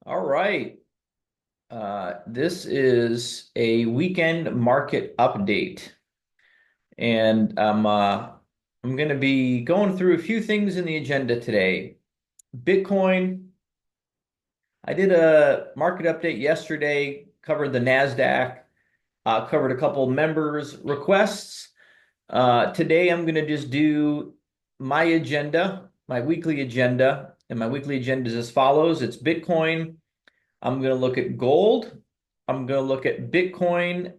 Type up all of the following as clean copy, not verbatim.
All right. This is a weekend market update, and I'm going to be going through a few things in the agenda today. Bitcoin. I did a market update yesterday, covered the Nasdaq, covered a couple members' requests. Today, I'm going to just do my agenda, my weekly agenda, and my weekly agenda is as follows. It's Bitcoin. I'm going to look at gold. I'm going to look at Bitcoin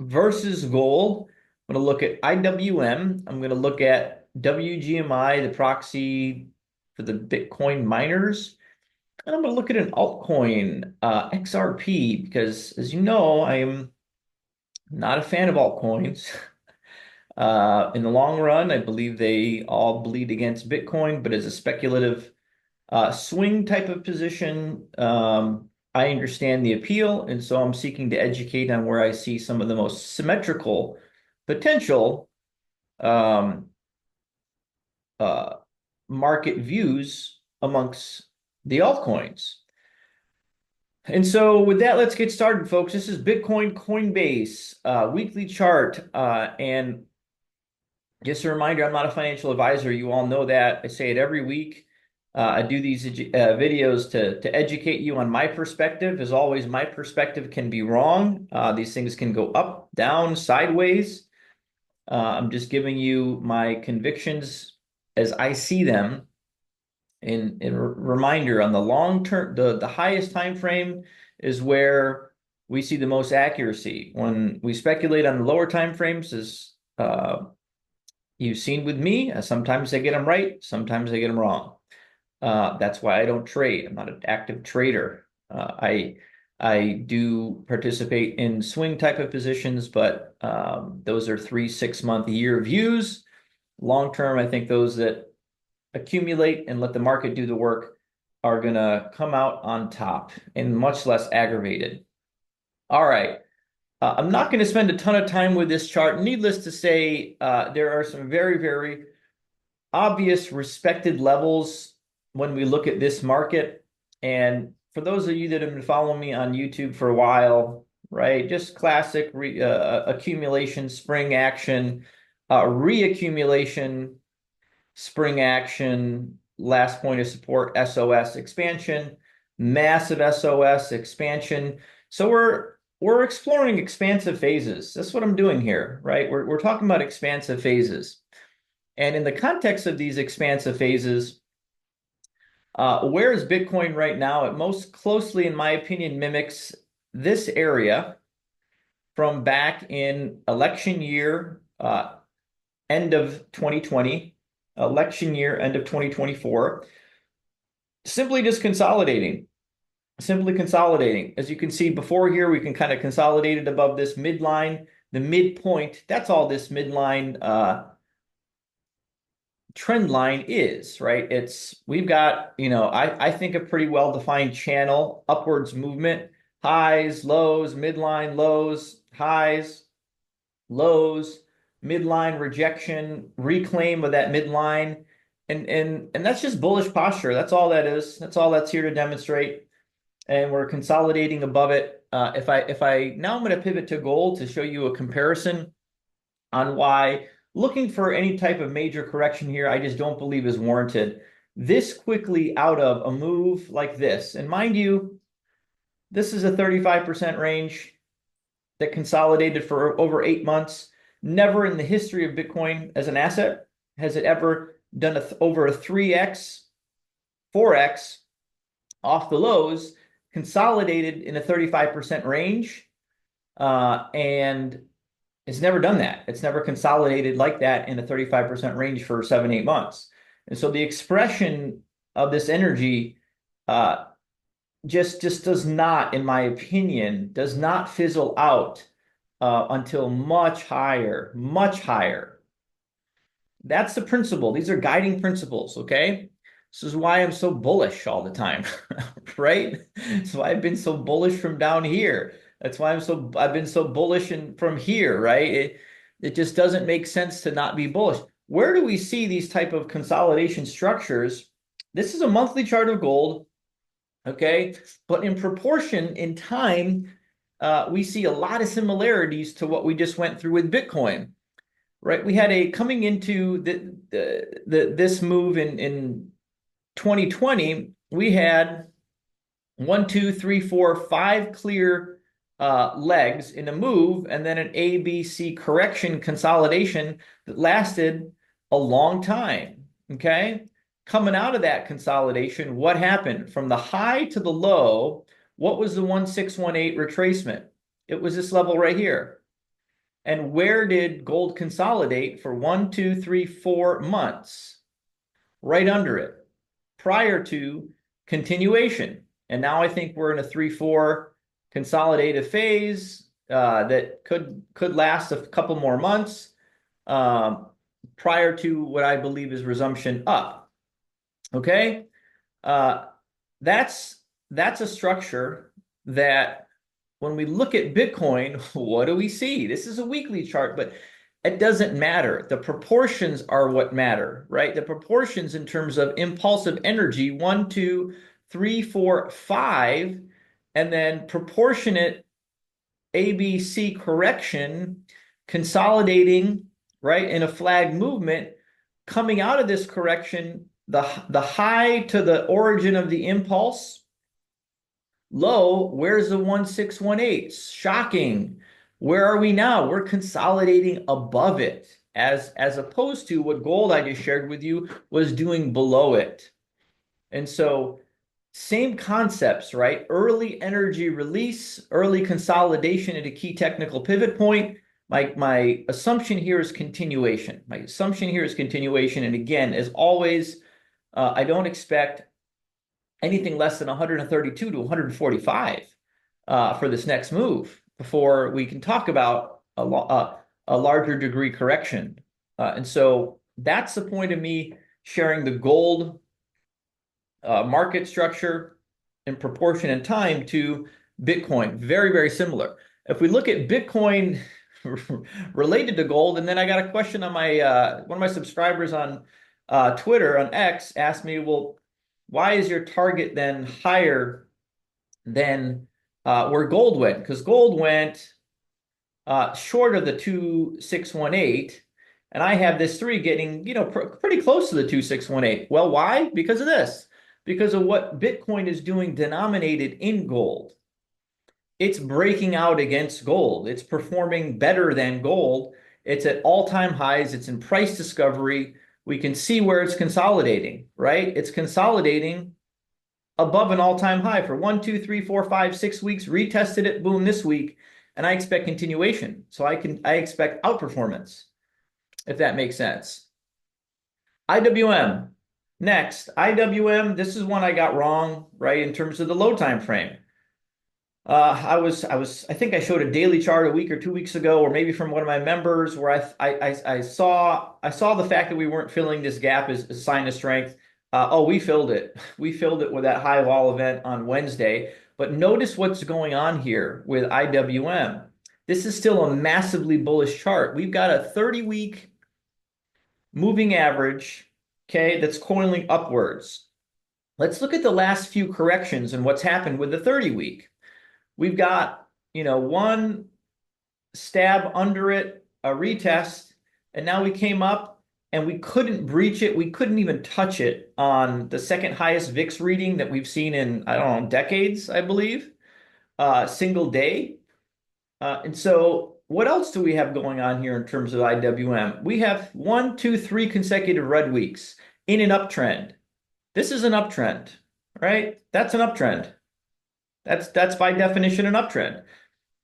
versus gold. I'm going to look at IWM. I'm going to look at WGMI, the proxy for the Bitcoin miners. And I'm going to look at an altcoin, XRP, because as you know, I am not a fan of altcoins. In the long run, I believe they all bleed against Bitcoin, but as a speculative swing type of position, I understand the appeal, and so I'm seeking to educate on where I see some of the most symmetrical potential um, uh, market views amongst the altcoins. And so, with that, let's get started, folks. This is Bitcoin Coinbase weekly chart, and just a reminder, I'm not a financial advisor. You all know that. I say it every week. I do these videos to educate you on my perspective. As always, my perspective can be wrong. These things can go up, down, sideways. I'm just giving you my convictions as I see them. In reminder, on the long term, the highest time frame is where we see the most accuracy. When we speculate on the lower time frames, is you've seen with me, sometimes I get them right, sometimes I get them wrong. That's why I don't trade. I'm not an active trader. I do participate in swing type of positions, but those are 3, 6 month, year views. Long term, I think those that accumulate and let the market do the work are going to come out on top and much less aggravated. All right. I'm not going to spend a ton of time with this chart. Needless to say, there are some very, very obvious respected levels when we look at this market. And for those of you that have been following me on YouTube for a while, right, just classic accumulation, spring action, reaccumulation, spring action, last point of support, SOS expansion, massive SOS expansion. So we're exploring expansive phases. That's what I'm doing here, right? We're talking about expansive phases. And in the context of these expansive phases, where is Bitcoin right now? It most closely, in my opinion, mimics this area from back in election year, end of 2020, election year, end of 2024. Simply just consolidating, simply consolidating. As you can see before here, we can kind of consolidate it above this midline, the midpoint. That's all this midline trend line is, right? We've got, I think a pretty well-defined channel, upwards movement, highs, lows, midline, lows, highs, lows, midline rejection, reclaim of that midline. And that's just bullish posture. That's all that is. That's all that's here to demonstrate. And we're consolidating above it. If I now I'm going to pivot to gold to show you a comparison on why looking for any type of major correction here, I just don't believe is warranted. This quickly out of a move like this, and mind you, this is a 35% range that consolidated for over 8 months. Never in the history of Bitcoin as an asset has it ever done over a 3x, 4x off the lows, consolidated in a 35% range. And it's never done that. It's never consolidated like that in a 35% range for 7, 8 months. And so the expression of this energy just does not, in my opinion, does not fizzle out until much higher, much higher. That's the principle. These are guiding principles, okay? This is why I'm so bullish all the time, right? That's why I've been so bullish from down here. That's why I've been so bullish from here, right? It just doesn't make sense to not be bullish. Where do we see these type of consolidation structures? This is a monthly chart of gold. Okay, but in proportion in time, we see a lot of similarities to what we just went through with Bitcoin, right? We had a coming into this move in 2020, we had one, two, three, four, five clear legs in a move, and then an A, B, C correction consolidation that lasted a long time. Okay. Coming out of that consolidation, what happened? From the high to the low, what was the 1618 retracement? It was this level right here. And where did gold consolidate for 1, 2, 3, 4 months? Right under it, prior to continuation. And now I think we're in a 3-4 consolidative phase that could last a couple more months prior to what I believe is resumption up. Okay, uh, that's a structure that when we look at Bitcoin, what do we see? This is a weekly chart, but it doesn't matter. The proportions are what matter, right? The proportions in terms of impulsive energy, 1, 2, 3, 4, 5, and then proportionate ABC correction, consolidating, right, in a flag movement, coming out of this correction, the high to the origin of the impulse, low, where's the 1618? Shocking. Where are we now? We're consolidating above it, as opposed to what gold I just shared with you was doing below it. And so same concepts, right? Early energy release, early consolidation at a key technical pivot point. My assumption here is continuation. My assumption here is continuation. And again, as always, I don't expect anything less than 132 to 145 for this next move before we can talk about a larger degree correction. And so that's the point of me sharing the gold market structure in proportion and time to Bitcoin. Very, very similar. If we look at Bitcoin related to gold, and then I got a question on my one of my subscribers on Twitter, on X, asked me, well, why is your target then higher than where gold went? Because gold went short of the 2618, and I have this three getting, pretty close to the 2618. Well, why? Because of this. Because of what Bitcoin is doing denominated in gold. It's breaking out against gold. It's performing better than gold. It's at all-time highs. It's in price discovery. We can see where it's consolidating, right? It's consolidating above an all-time high for 1, 2, 3, 4, 5, 6 weeks, retested it, boom, this week, and I expect continuation. So I expect outperformance, if that makes sense. IWM. Next, IWM, this is one I got wrong, right, in terms of the low time frame. I think I showed a daily chart a week or 2 weeks ago, or maybe from one of my members, where I saw the fact that we weren't filling this gap as a sign of strength. Oh, we filled it. We filled it with that high wall event on Wednesday. But notice what's going on here with IWM. This is still a massively bullish chart. We've got a 30-week moving average, okay, that's coiling upwards. Let's look at the last few corrections and what's happened with the 30-week. We've got, one stab under it, a retest, and now we came up and we couldn't breach it. We couldn't even touch it on the second highest VIX reading that we've seen in, I don't know, decades, I believe, single day. And so what else do we have going on here in terms of IWM? We have 1, 2, 3 consecutive red weeks in an uptrend. This is an uptrend, right? That's an uptrend. That's by definition an uptrend.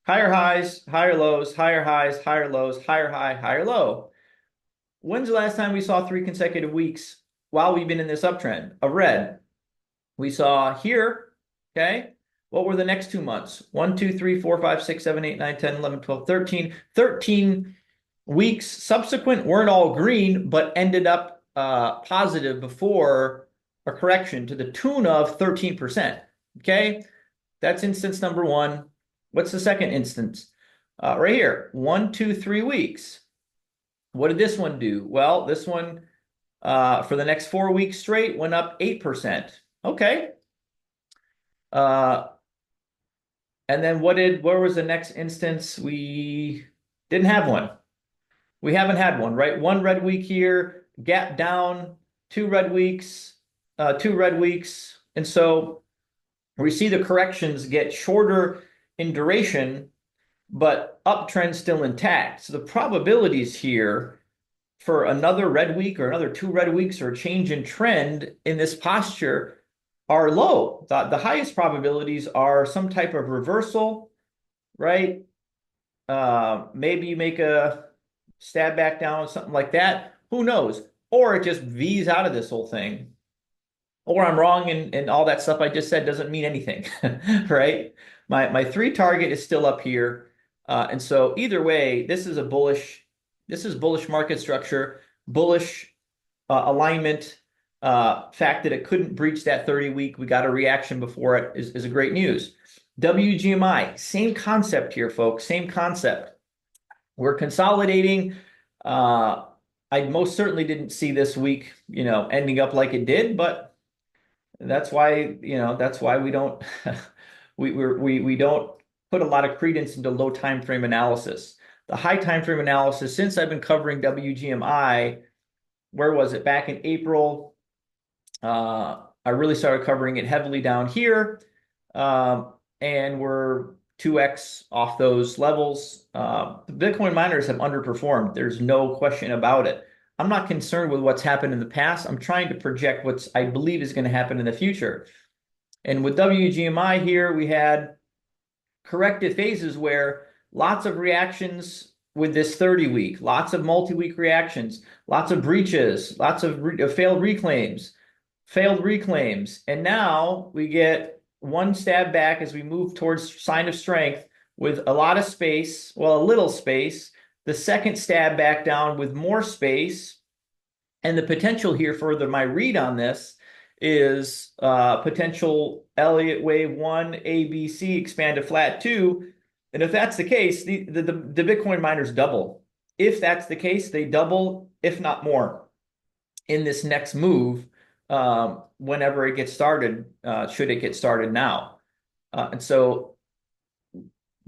Higher highs, higher lows, higher highs, higher lows, higher high, higher low. When's the last time we saw 3 consecutive weeks while we've been in this uptrend of red? We saw here, okay? What were the next 2 months? 1, 2, 3, 4, 5, 6, 7, 8, 9, 10, 11, 12, 13. 13 weeks subsequent weren't all green, but ended up positive before a correction to the tune of 13%. Okay? That's instance number one. What's the second instance? Right here, 1, 2, 3 weeks. What did this one do? Well, this one for the next 4 weeks straight went up 8%. Okay. Uh, and then where was the next instance? We didn't have one. We haven't had one, right? One red week here, gap down, two red weeks. And so we see the corrections get shorter in duration, but uptrend still intact. So the probabilities here for another red week or another two red weeks or a change in trend in this posture are low. The highest probabilities are some type of reversal, right? Maybe you make a stab back down, something like that. Who knows? Or it just V's out of this whole thing. Or I'm wrong and all that stuff I just said doesn't mean anything, right? My three target is still up here. And so either way, this is bullish market structure, bullish alignment. Fact that it couldn't breach that 30-week, we got a reaction before it is a great news. WGMI, same concept here, folks, same concept. We're consolidating. I most certainly didn't see this week, ending up like it did, but that's why, that's why we don't we don't put a lot of credence into low time frame analysis. The high time frame analysis, since I've been covering WGMI, where was it? Back in April, I really started covering it heavily down here. And we're 2x off those levels. The Bitcoin miners have underperformed. There's no question about it. I'm not concerned with what's happened in the past. I'm trying to project what's I believe is going to happen in the future. And with WGMI here, we had corrective phases where lots of reactions with this 30-week, lots of multi-week reactions, lots of breaches, lots of failed reclaims, and now we get one stab back as we move towards sign of strength with a lot of space, well, a little space, the second stab back down with more space, and the potential here further, my read on this is potential Elliott wave 1, ABC, expand to flat 2. And if that's the case, the Bitcoin miners double. If that's the case, they double, if not more, in this next move whenever it gets started, should it get started now. And so,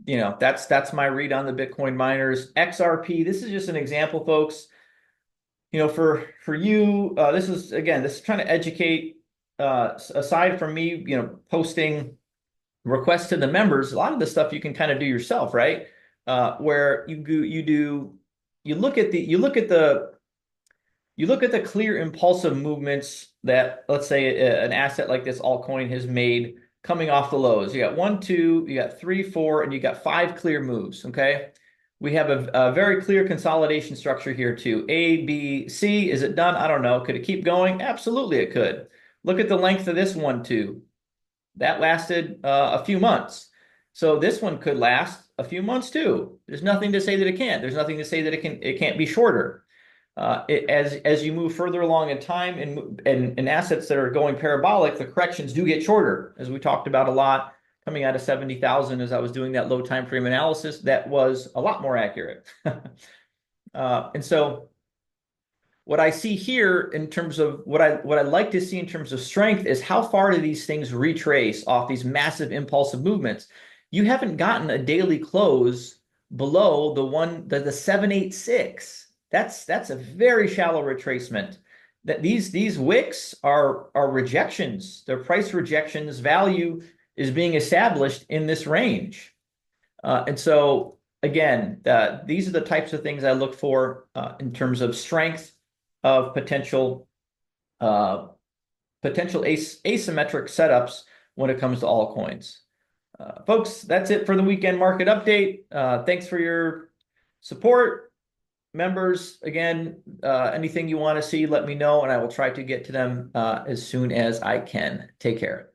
that's my read on the Bitcoin miners. XRP, this is just an example, folks. For you, this is trying to educate. Aside from me, posting requests to the members, a lot of the stuff you can kind of do yourself, right? Where you look at the clear impulsive movements that, let's say, an asset like this altcoin has made coming off the lows. You got 1, 2, you got 3, 4, and you got 5 clear moves. Okay. We have a very clear consolidation structure here too. A, B, C. Is it done? I don't know. Could it keep going? Absolutely, it could. Look at the length of this 1, 2. That lasted a few months. So this one could last a few months too. There's nothing to say that it can't. There's nothing to say that it can't be shorter. As you move further along in time and assets that are going parabolic, the corrections do get shorter, as we talked about a lot. Coming out of 70,000 as I was doing that low time frame analysis, that was a lot more accurate. And so what I see here in terms of what I like to see in terms of strength is how far do these things retrace off these massive impulsive movements. You haven't gotten a daily close below the 786. That's a very shallow retracement. That these wicks are rejections. They're price rejections. Value is being established in this range. And so again, these are the types of things I look for in terms of strength of potential asymmetric setups when it comes to altcoins. Folks, that's it for the weekend market update. Thanks for your support. Members, again, anything you want to see, let me know, and I will try to get to them as soon as I can. Take care.